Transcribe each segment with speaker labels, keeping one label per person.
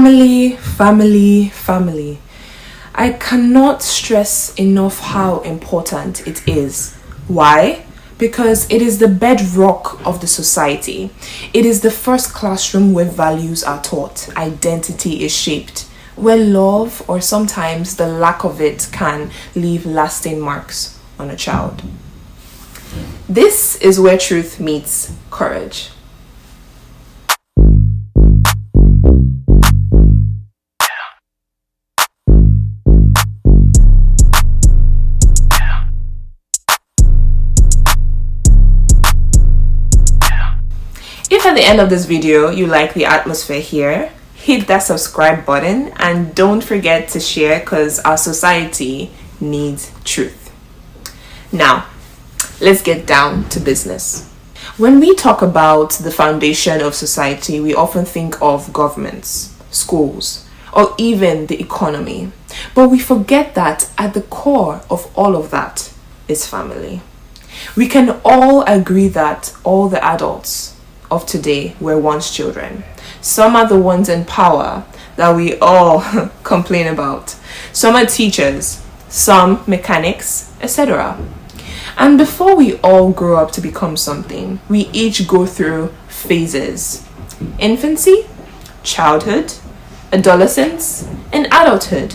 Speaker 1: Family, family, family. I cannot stress enough how important it is. Why? Because it is the bedrock of the society. It is the first classroom where values are taught, identity is shaped, where love or sometimes the lack of it can leave lasting marks on a child. This is where truth meets courage. If at the end of this video you like the atmosphere here, hit that subscribe button and don't forget to share because our society needs truth. Now, let's get down to business. When we talk about the foundation of society, we often think of governments, schools, or even the economy. But we forget that at the core of all of that is family. We can all agree that all the adults of today were once children. Some are the ones in power that we all complain about. Some are teachers, some mechanics, etc. And before we all grow up to become something, we each go through phases: infancy, childhood, adolescence, and adulthood.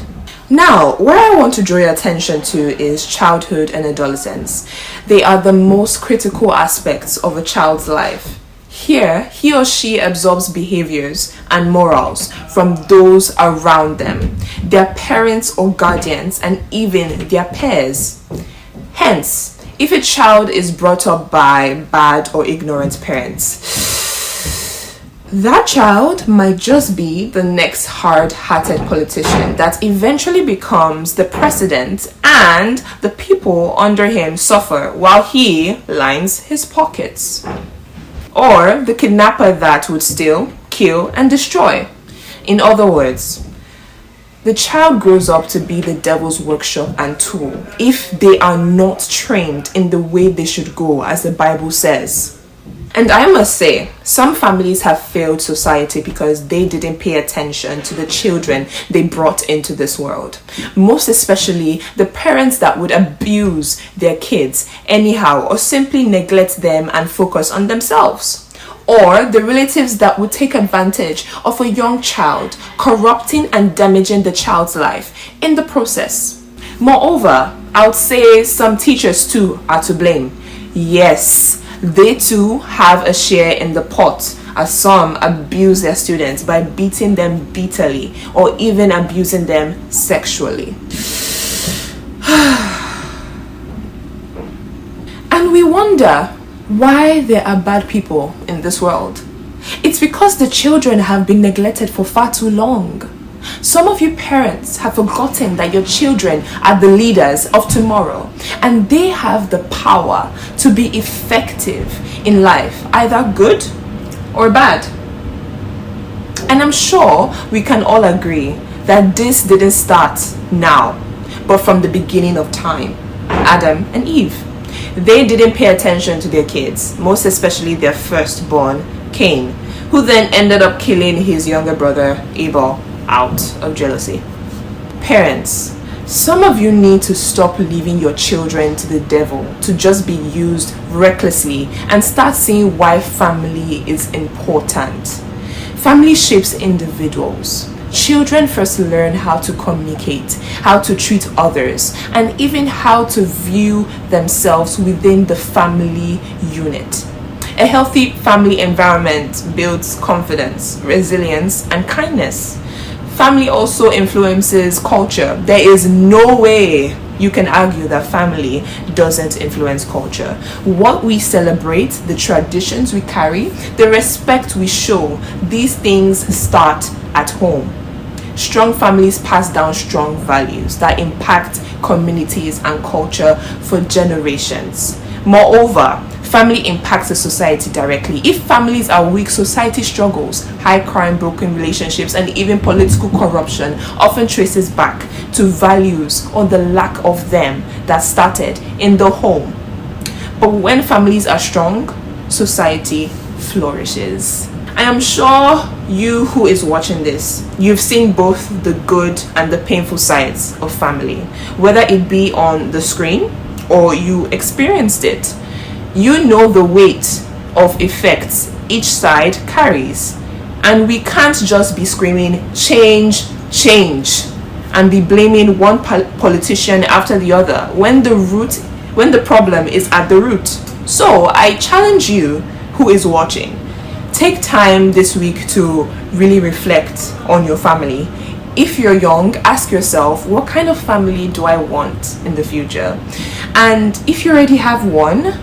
Speaker 1: Now, where I want to draw your attention to is childhood and adolescence. They are the most critical aspects of a child's life. Here, he or she absorbs behaviors and morals from those around them, their parents or guardians, and even their peers. Hence, if a child is brought up by bad or ignorant parents, that child might just be the next hard-hearted politician that eventually becomes the president, and the people under him suffer while he lines his pockets. Or the kidnapper that would steal, kill, and destroy. In other words, the child grows up to be the devil's workshop and tool if they are not trained in the way they should go, as the Bible says. And I must say, some families have failed society because they didn't pay attention to the children they brought into this world. Most especially the parents that would abuse their kids anyhow or simply neglect them and focus on themselves. Or the relatives that would take advantage of a young child, corrupting and damaging the child's life in the process. Moreover, I would say some teachers too are to blame. Yes, they too have a share in the pot, as some abuse their students by beating them bitterly or even abusing them sexually. And we wonder why there are bad people in this world. It's because the children have been neglected for far too long. Some of you parents have forgotten that your children are the leaders of tomorrow, and they have the power to be effective in life, either good or bad. And I'm sure we can all agree that this didn't start now, but from the beginning of time. Adam and Eve. They didn't pay attention to their kids, most especially their firstborn, Cain, who then ended up killing his younger brother, Abel, out of jealousy. Parents, some of you need to stop leaving your children to the devil to just be used recklessly and start seeing why family is important. Family shapes individuals. Children first learn how to communicate, how to treat others, and even how to view themselves within the family unit. A healthy family environment builds confidence, resilience, and kindness. Family also influences culture. There is no way you can argue that family doesn't influence culture. What we celebrate, the traditions we carry, the respect we show, these things start at home. Strong families pass down strong values that impact communities and culture for generations. Moreover, family impacts the society directly. If families are weak, society struggles. High crime, broken relationships, and even political corruption often traces back to values or the lack of them that started in the home. But when families are strong, society flourishes. I am sure you who is watching this, you've seen both the good and the painful sides of family, whether it be on the screen or you experienced it. You know the weight of effects each side carries, and we can't just be screaming change, change, and be blaming one politician after the other when the problem is at the root. So I challenge you who is watching, take time this week to really reflect on your family. If you're young, ask yourself, what kind of family do I want in the future? And if you already have one,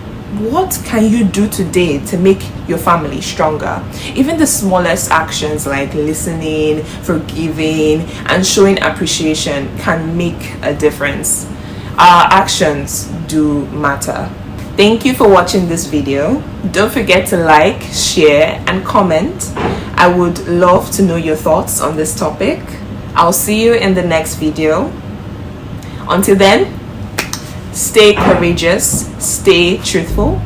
Speaker 1: what can you do today to make your family stronger? Even the smallest actions like listening, forgiving, and showing appreciation can make a difference. Our actions do matter. Thank you for watching this video. Don't forget to like, share, and comment. I would love to know your thoughts on this topic. I'll see you in the next video. Until then, stay courageous, stay truthful,